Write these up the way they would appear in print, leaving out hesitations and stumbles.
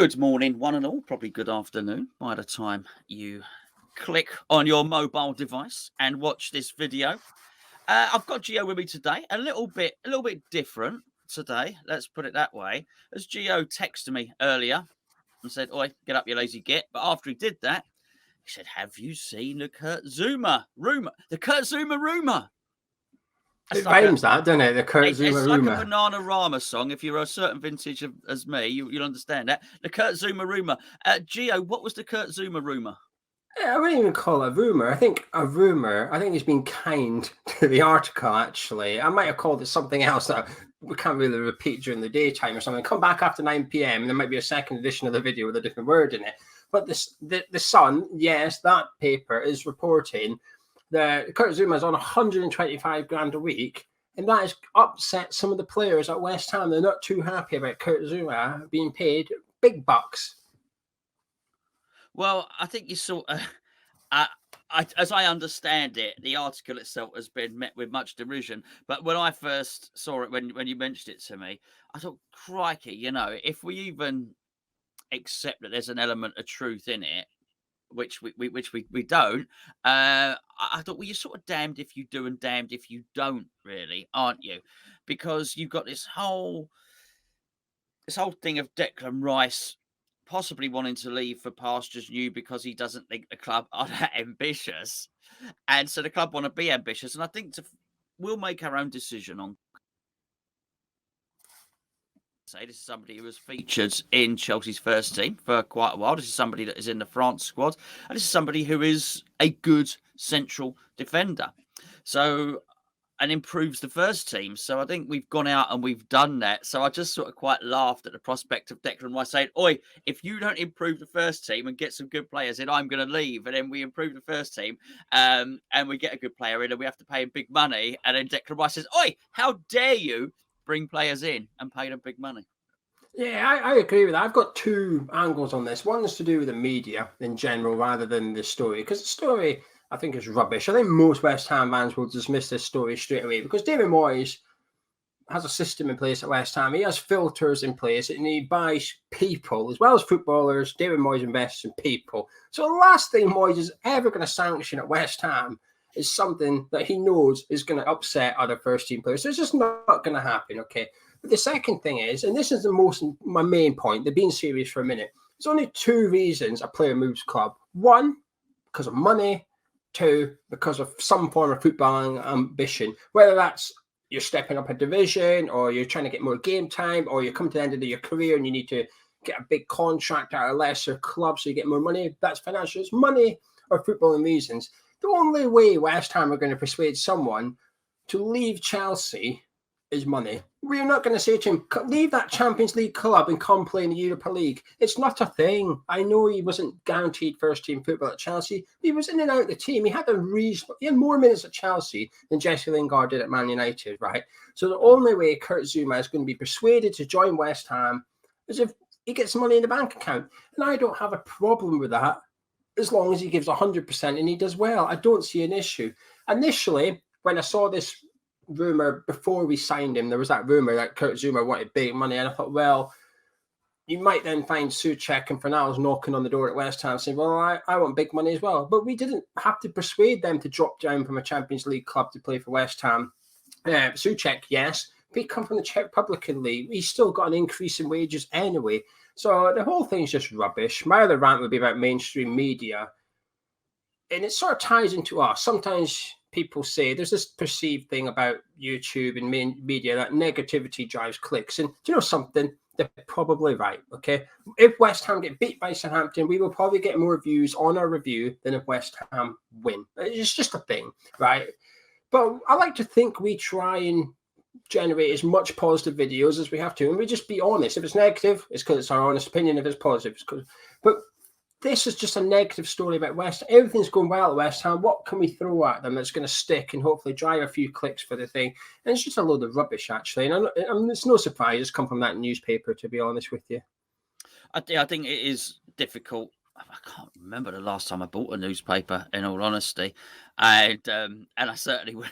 Good morning, one and all. Probably good afternoon by the time you click on your mobile device and watch this video. I've got Geo with me today. A little bit different today. Let's put it that way. As Geo texted me earlier and said, "Oi, get up, you lazy git." But after he did that, he said, "Have you seen the Kurt Zouma rumor? The Kurt Zouma rumor." It rhymes, that, doesn't it? The Kurt Zouma It's rumor. like a Bananarama song. If you're a certain vintage as me, you'll understand that. The Kurt Zouma rumor. Geo, what was the Kurt Zouma rumor? I wouldn't even call it a rumor. I think he's been kind to the article, actually. I might have called it something else that we can't really repeat during the daytime or something. Come back after 9 p.m. and there might be a second edition of the video with a different word in it. But the Sun, yes, that paper is reporting that Kurt Zouma is on 125 grand a week, and that has upset some of the players at West Ham. They're not too happy about Kurt Zouma being paid big bucks. Well, I think you sort of, as I understand it, the article itself has been met with much derision. But when I first saw it, when you mentioned it to me, I thought, crikey, if we even accept that there's an element of truth in it, which we don't, I thought, well, you're sort of damned if you do and damned if you don't, really, aren't you? Because you've got this whole thing of Declan Rice possibly wanting to leave for pastures new because he doesn't think the club are that ambitious, and so the club want to be ambitious. And I think we'll make our own decision on. Say this is somebody who was featured in Chelsea's first team for quite a while. This is somebody that is in the France squad, and this is somebody who is a good central defender. So. And improves the first team. So I think we've gone out and we've done that. So I just sort of quite laughed at the prospect of Declan Rice saying, "Oi, if you don't improve the first team and get some good players in, I'm going to leave." And then we improve the first team and we get a good player in and we have to pay him big money. And then Declan Rice says, "Oi, how dare you bring players in and pay them big money?" Yeah, I agree with that. I've got two angles on this. One is to do with the media in general rather than the story, because the story, I think, is rubbish. I think most West Ham fans will dismiss this story straight away because David Moyes has a system in place at West Ham. He has filters in place and he buys people as well as footballers. David Moyes invests in people. So the last thing Moyes is ever going to sanction at West Ham is something that he knows is going to upset other first-team players. So it's just not going to happen, okay? But the second thing is, and this is my main point, they're being serious for a minute. There's only two reasons a player moves club. One, because of money. Two, because of some form of footballing ambition, whether that's you're stepping up a division or you're trying to get more game time or you come to the end of your career and you need to get a big contract at a lesser club so you get more money. That's financial. It's money or footballing reasons. The only way West Ham are going to persuade someone to leave Chelsea is money. We're not going to say to him, leave that Champions League club and come play in the Europa League. It's not a thing. I know he wasn't guaranteed first-team football at Chelsea. He was in and out of the team. He had more minutes at Chelsea than Jesse Lingard did at Man United, right? So the only way Kurt Zouma is going to be persuaded to join West Ham is if he gets money in the bank account. And I don't have a problem with that as long as he gives 100% and he does well. I don't see an issue. Initially, when I saw this rumor before we signed him, there was that rumor that Kurt Zouma wanted big money, and I thought, well, you might then find Souček and Fornals knocking on the door at West Ham saying, well, I want big money as well. But we didn't have to persuade them to drop down from a Champions League club to play for West Ham. Souček, yes, but he come from the Czech Republican League. He's still got an increase in wages anyway. So the whole thing's just rubbish. My other rant would be about mainstream media, and it sort of ties into us. Sometimes people say there's this perceived thing about YouTube and main media that negativity drives clicks. And do you know something? They're probably right, okay? If West Ham get beat by Southampton, we will probably get more views on our review than if West Ham win. It's just a thing, right? But I like to think we try and generate as much positive videos as we have to, and we just be honest. If it's negative, it's because it's our honest opinion. If it's positive, it's because... But this is just a negative story about West Ham. Everything's going well at West Ham. What can we throw at them that's going to stick and hopefully drive a few clicks for the thing? And it's just a load of rubbish, actually. And it's no surprise it's come from that newspaper, to be honest with you. I think it is difficult. I can't remember the last time I bought a newspaper, in all honesty. And I certainly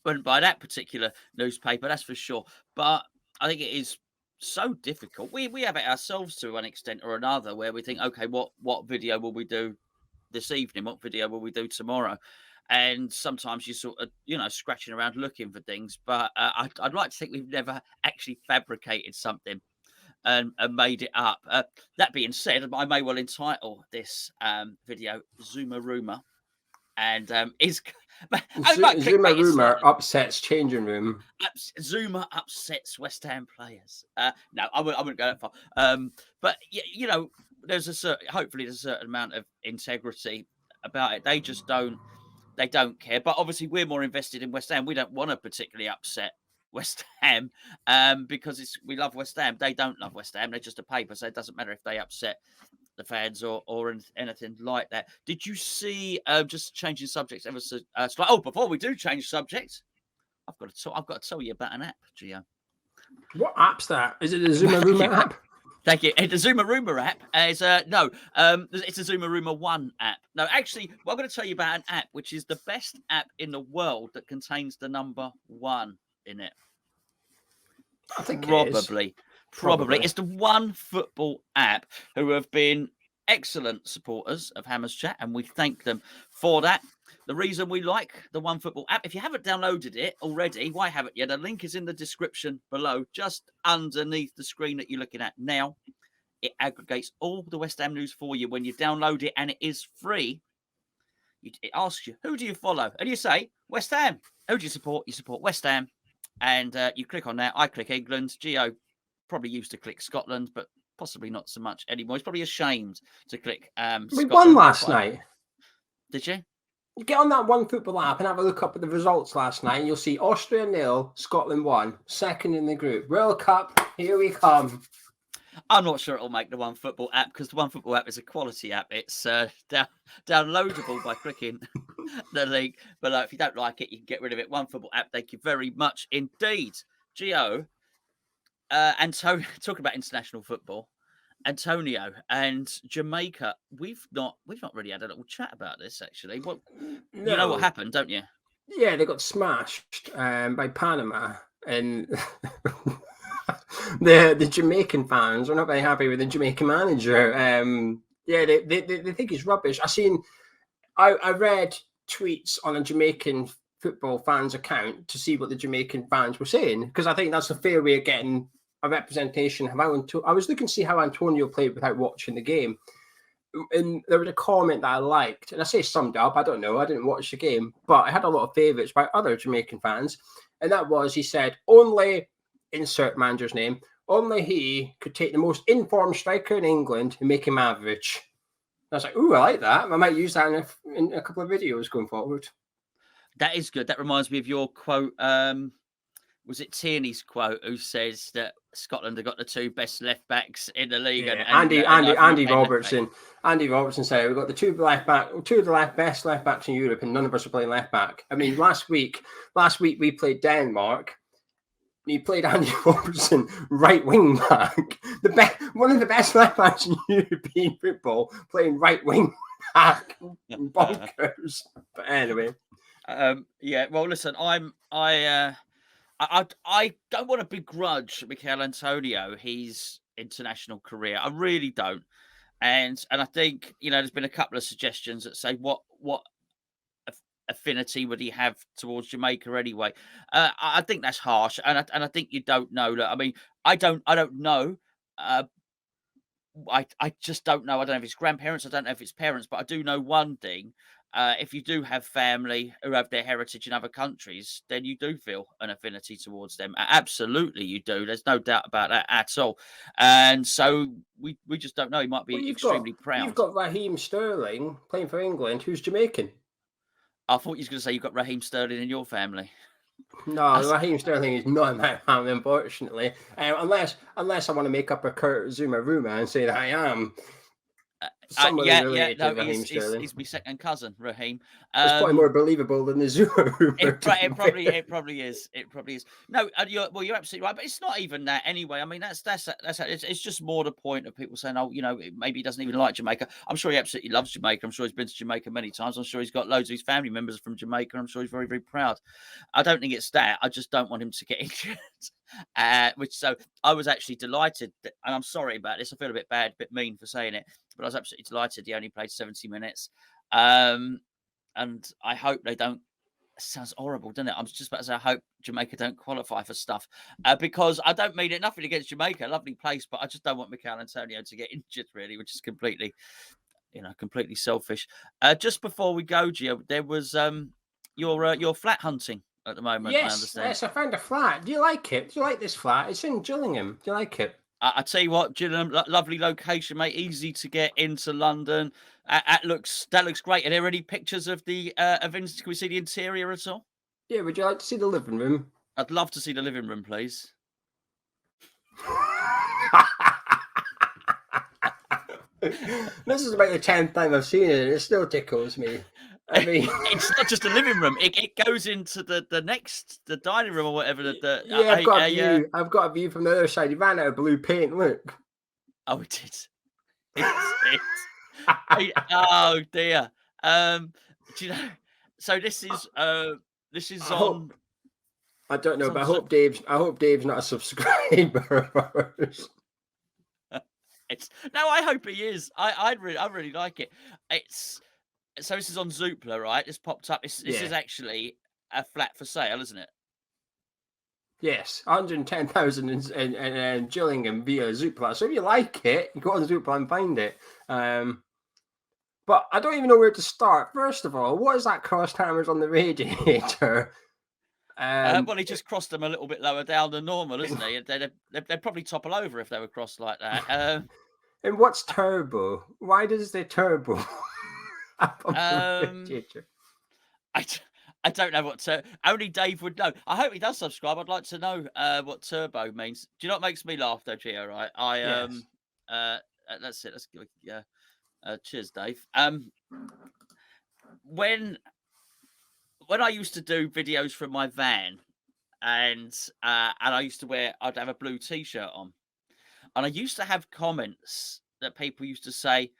wouldn't buy that particular newspaper, that's for sure. But I think it is so difficult. We have it ourselves to an extent or another, where we think, okay, what video will we do this evening? What video will we do tomorrow? And sometimes you sort of, scratching around looking for things. But I'd like to think we've never actually fabricated something and made it up. That being said, I may well entitle this video "Zouma Rumor," and is I might Zuma clickbait it rumor slightly. upsets changing room. Zuma upsets West Ham players. No, I wouldn't go that far. But there's hopefully there's a certain amount of integrity about it. They don't care. But obviously, we're more invested in West Ham. We don't want to particularly upset West Ham because we love West Ham. They don't love West Ham. They're just a paper, so it doesn't matter if they upset the fans or anything like that. Did you see? Just changing subjects ever so slightly. Oh, before we do change subjects, I've got to tell you about an app, Gio. What app's that? Is it the Zuma rumor app? Thank you. The Zouma Rumor app is no, it's a Zouma Rumor 1 app. No, actually, I'm going to tell you about an app which is the best app in the world that contains the number 1 in it. I think Probably. Probably. It's the One Football app who have been excellent supporters of Hammers Chat, and we thank them for that. The reason we like the One Football app, if you haven't downloaded it already, why haven't you? The link is in the description below, just underneath the screen that you're looking at now. It aggregates all the West Ham news for you when you download it, and it is free. It asks you, who do you follow? And you say, West Ham. Who do you support? You support West Ham. And you click on that. I click England. Geo probably used to click Scotland, but possibly not so much anymore. He's probably ashamed to click We Scotland. won last night. Did you? You get on that One Football app and have a look up at the results last night, and you'll see Austria 0, Scotland 1, second in the group. World Cup, here we come. I'm not sure it'll make the One Football app because the One Football app is a quality app. It's downloadable by clicking the link below. If you don't like it, you can get rid of it. One Football app. Thank you very much indeed, Gio. And so talking about international football, Antonio and Jamaica. We've not really had a little chat about this actually. Well, No. you know what happened, don't you? Yeah, they got smashed by Panama, and the Jamaican fans are not very happy with the Jamaican manager. Yeah, they think he's rubbish. I read tweets on a Jamaican football fans account to see what the Jamaican fans were saying, because I think that's a fair way of getting a representation of how I was looking to see how Antonio played without watching the game. And there was a comment that I liked, and I say summed up, I don't know, I didn't watch the game, but I had a lot of favourites by other Jamaican fans, and that was, he said, only, insert manager's name, only he could take the most informed striker in England and make him average. I was like, ooh, I like that. I might use that in a couple of videos going forward. That is good. That reminds me of your quote. Was it Tierney's quote who says that Scotland have got the 2 best left backs in the league? Yeah, and Andy Robertson. Andy Robertson said we've got the 2 of the best left backs in Europe, and none of us are playing left back. I mean, last week we played Denmark. He played Andy Robertson right wing back. One of the best left backs in European football, playing right wing back. Bonkers. But anyway. Yeah. Well, listen, I don't want to begrudge Mikel Antonio his international career. I really don't. And I think, there's been a couple of suggestions that say what affinity would he have towards Jamaica anyway? I think that's harsh, and I think you don't know that. I mean, I don't know. I just don't know. I don't know if it's grandparents. I don't know if it's parents, but I do know one thing. If you do have family who have their heritage in other countries, then you do feel an affinity towards them. Absolutely, you do. There's no doubt about that at all. And so we just don't know. He might be extremely proud. You've got Raheem Sterling playing for England, who's Jamaican. I thought you were going to say you've got Raheem Sterling in your family. No, Raheem Sterling is not in my family, unfortunately. Unless I want to make up a Kurt Zouma rumor and say that I am. He's my second cousin, Raheem. It's probably more believable than the Zouma rumor. It probably is. No, you're absolutely right. But it's not even that anyway. I mean, it's just more the point of people saying, oh, maybe he doesn't even like Jamaica. I'm sure he absolutely loves Jamaica. I'm sure he's been to Jamaica many times. I'm sure he's got loads of his family members from Jamaica. I'm sure he's very, very proud. I don't think it's that. I just don't want him to get injured. Which so I was actually delighted, and I'm sorry about this. I feel a bit bad, a bit mean for saying it, but I was absolutely delighted. He only played 70 minutes, and I hope they don't. Sounds horrible, doesn't it? I was just about to say, I hope Jamaica don't qualify for stuff because I don't mean it. Nothing against Jamaica, lovely place, but I just don't want Mikel Antonio to get injured, really, which is completely, completely selfish. Just before we go, Gio, there was your flat hunting at the moment. I Yes, understand. yes, I found a flat. Do you like it? Do you like this flat? It's in Gillingham. Do you like it? I tell you what, Gillingham, lovely location, mate. Easy to get into London. That looks great. Are there any pictures of the events? Can we see the interior at all? Yeah, would you like to see the living room? I'd love to see the living room, please. This is about the 10th time I've seen it, and it still tickles me. I mean, it's not just a living room; it goes into the dining room or whatever. Yeah, I've got a view. I've got a view from the other side. You ran out of blue paint. Look. Oh, it is. Oh dear. Do you know? So this is I hope. I don't know, but I hope Dave's not a subscriber of ours. No, I hope he is. I really like it. So this is on Zoopla, right? It's popped up. This is actually a flat for sale, isn't it? Yes, 110,000 in Gillingham via Zoopla. So if you like it, you go on Zoopla and find it. But I don't even know where to start. First of all, what is that crossed hammers on the radiator? Well, he just crossed them a little bit lower down than normal, isn't he? They'd probably topple over if they were crossed like that. And what's turbo? Why does the turbo? I don't know what only Dave would know. I hope he does subscribe. I'd like to know what turbo means. Do you know what makes me laugh though, Gio? Right? That's it. Let's go. Cheers, Dave. When I used to do videos from my van, and I'd have a blue t-shirt on, and I used to have comments that people used to say,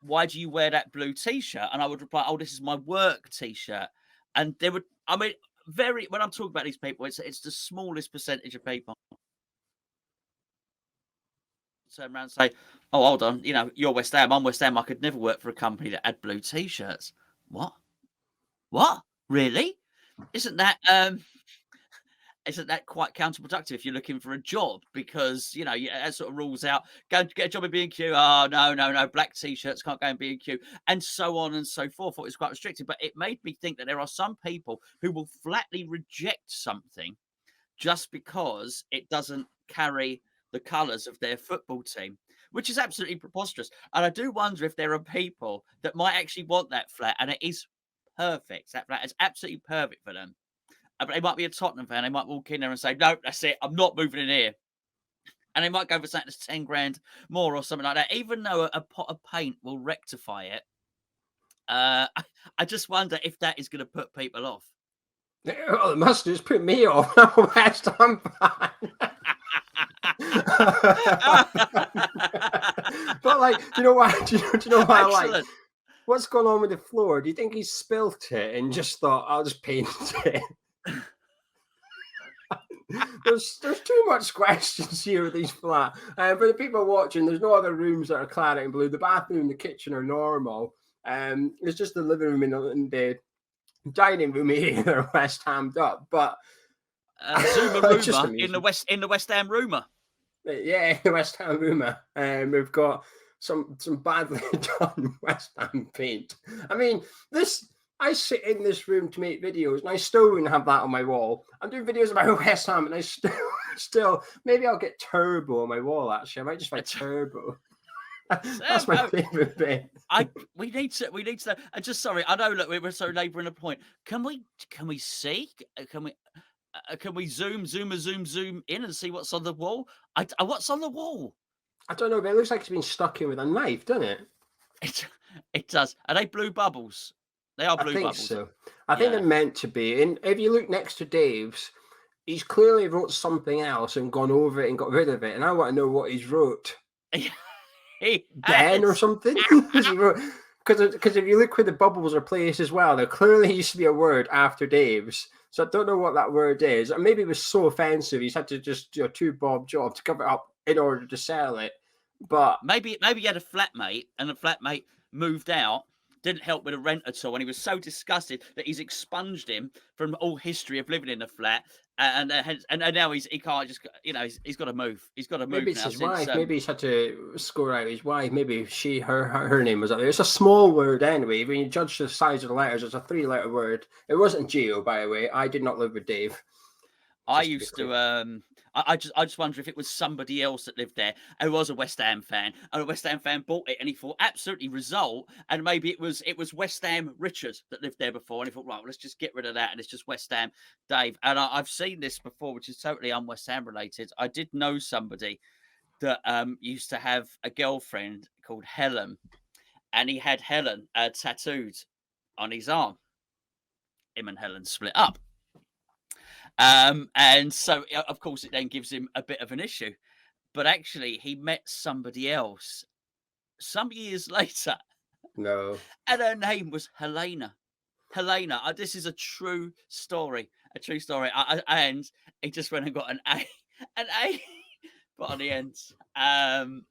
why do you wear that blue t-shirt? And I would reply, oh, this is my work t-shirt. And they would, I mean, when I'm talking about these people, it's the smallest percentage of people turn around and say, oh, hold on, you're West Ham, I'm West Ham, I could never work for a company that had blue t-shirts. What? Really? Isn't that quite counterproductive if you're looking for a job? Because that sort of rules out go get a job in B&Q. Oh no, black t-shirts can't go in B&Q, and so on and so forth. It was quite restricted, but it made me think that there are some people who will flatly reject something just because it doesn't carry the colours of their football team, which is absolutely preposterous. And I do wonder if there are people that might actually want that flat, and it is perfect. That flat is absolutely perfect for them. But they might be a Tottenham fan. They might walk in there and say, no, that's it. I'm not moving in here. And they might go for something that's 10 grand more or something like that. Even though a pot of paint will rectify it, I just wonder if that is going to put people off. Well, it must just put me off. I'm a West Ham fan. But do you know why? Do you know why I like? What's going on with the floor? Do you think he spilt it and just thought, I'll just paint it? There's too much questions here with these flat. For the people watching, there's no other rooms that are claret in blue. The bathroom and the kitchen are normal. It's just the living room and the dining room here that are West Hammed up. But Zouma in the West Ham rumour. Yeah, West Ham rumour. We've got some badly done West Ham paint. I mean, I sit in this room to make videos, and I still wouldn't have that on my wall. I'm doing videos about West Ham, and I still maybe I'll get turbo on my wall. Actually, I might just write turbo. That's my favourite bit. We need to. I'm just sorry. I know. Look, we're so labouring a point. Can we see? Can we zoom in and see what's on the wall? What's on the wall? I don't know, but it looks like it's been stuck in with a knife, doesn't it? It does. Are they blue bubbles? They are blue bubbles. So. I think they're meant to be. And if you look next to Dave's, he's clearly wrote something else and gone over it and got rid of it. And I want to know what he's wrote. Ben or something? Because if you look where the bubbles are placed as well, there clearly used to be a word after Dave's. So I don't know what that word is. Or maybe it was so offensive he's had to just do a 2 bob job to cover it up in order to sell it. But Maybe he had a flatmate, and the flatmate moved out, didn't help with the rent at all, and he was so disgusted that he's expunged him from all history of living in the flat, and now he can't just, he's got to move. He's got to maybe move it's now his since wife. Maybe he's had to score out his wife. Maybe her name was up there. It's a small word anyway. When you judge the size of the letters, it's a 3-letter word. It wasn't Geo, by the way. I did not live with Dave. I Just to be used clear. to. I just wonder if it was somebody else that lived there who was a West Ham fan, and a West Ham fan bought it, and he thought absolutely result, and maybe it was West Ham Richard that lived there before, and he thought, right, well, let's just get rid of that, and it's just West Ham Dave. And I've seen this before, which is totally un-West Ham related. I did know somebody that used to have a girlfriend called Helen, and he had Helen tattooed on his arm. Him and Helen split up. And so, of course, it then gives him a bit of an issue. But actually, he met somebody else some years later, No. and her name was Helena. Helena. This is a true story. A true story. And he just went and got an A, an A, put on the end.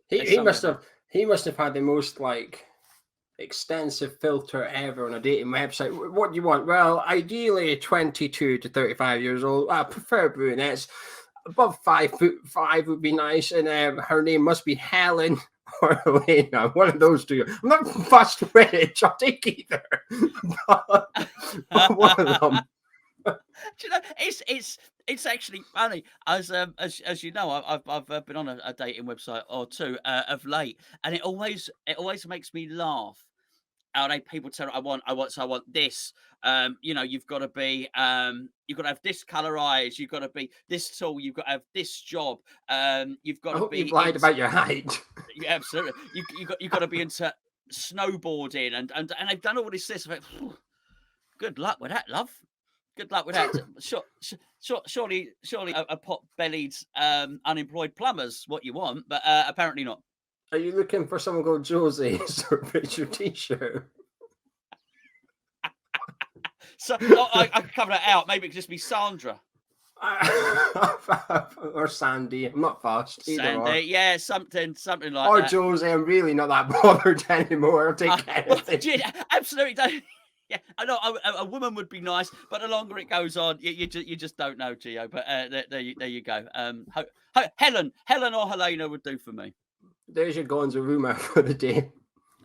There's He some must of it. have had the most extensive filter ever on a dating website. What do you want? Well, ideally 22 to 35 years old. I prefer brunettes. Above 5'5" would be nice, and her name must be Helen or Helena. One of those two. I'm not fussed which. I'll take either. but one of them. Do you know, it's actually funny, as you know, I've been on a dating website or two of late, and it always makes me laugh. People tell I want this. You've got to be you've got to have this color eyes. You've got to be this tall. You've got to have this job. You've got I to hope you've be lied into, about your height. yeah, absolutely. You got to be into snowboarding, and they've done all this. Like, good luck with that, love. Good luck with that. Surely a pot-bellied unemployed plumber's what you want, but apparently not. Are you looking for someone called Josie? Sort of picture t-shirt. So I can cover that out. Maybe it could just be Sandra. Or Sandy. I'm not fast. Sandy, yeah, something like or that. Josie. I'm really not that bothered anymore. I'll take anything. Absolutely don't. Yeah, I know a woman would be nice, but the longer it goes on, you just don't know, Geo. But there you go. Helen or Helena would do for me. There's your Gonzo rumor for the day.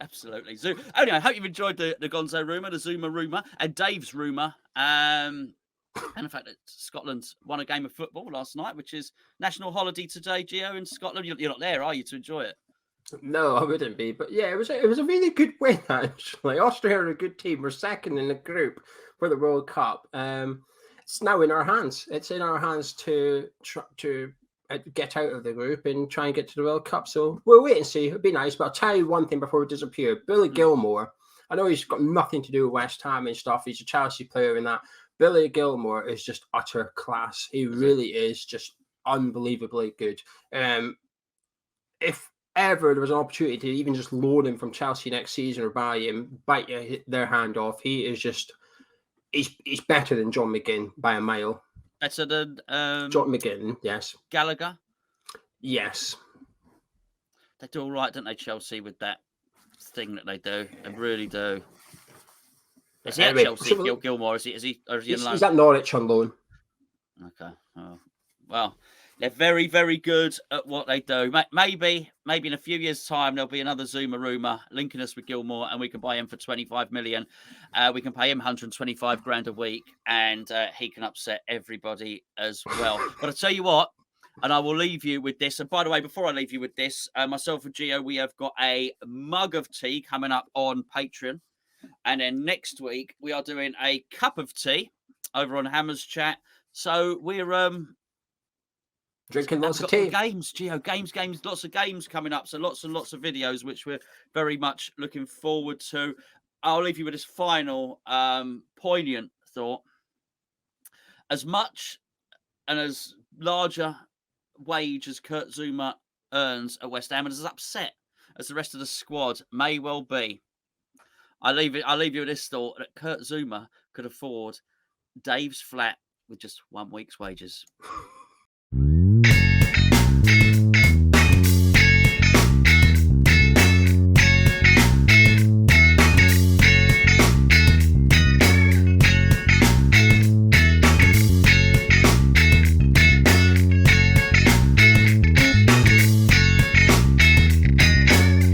Absolutely. Anyway, I hope you've enjoyed the Gonzo rumor, the Zouma rumor, and Dave's rumor. And the fact that Scotland won a game of football last night, which is national holiday today, Geo, in Scotland. You're not there, are you, to enjoy it? No, I wouldn't be. But yeah, it was a really good win, actually. Austria are a good team. We're second in the group for the World Cup. It's now in our hands. It's in our hands to get out of the group and try and get to the World Cup. So we'll wait and see. It'd be nice. But I'll tell you one thing before we disappear. Billy Gilmore, I know he's got nothing to do with West Ham and stuff. He's a Chelsea player and that. Billy Gilmore is just utter class. He really is just unbelievably good. If ever there was an opportunity to even just loan him from Chelsea next season or buy him, bite their hand off, he is just he's better than John McGinn by a mile. That's John McGinn, yes. Gallagher? Yes. They do all right, don't they, Chelsea, with that thing that they do? They really do. Is he at Chelsea, Gilmore? Is he on loan? He's at Norwich on loan. Okay. Oh, well, they're very, very good at what they do. Maybe in a few years' time, there'll be another Zouma rumour linking us with Gilmore, and we can buy him for 25 million. We can pay him 125 grand a week, and he can upset everybody as well. But I tell you what, and I will leave you with this. And by the way, before I leave you with this, myself and Geo, we have got a mug of tea coming up on Patreon. And then next week, we are doing a cup of tea over on Hammers Chat. So we're drinking lots of tea. Games, Geo. Games, lots of games coming up. So lots and lots of videos, which we're very much looking forward to. I'll leave you with this final poignant thought. As much and as larger wage as Kurt Zouma earns at West Ham, and as upset as the rest of the squad may well be, I'll leave you with this thought that Kurt Zouma could afford Dave's flat with just 1 week's wages.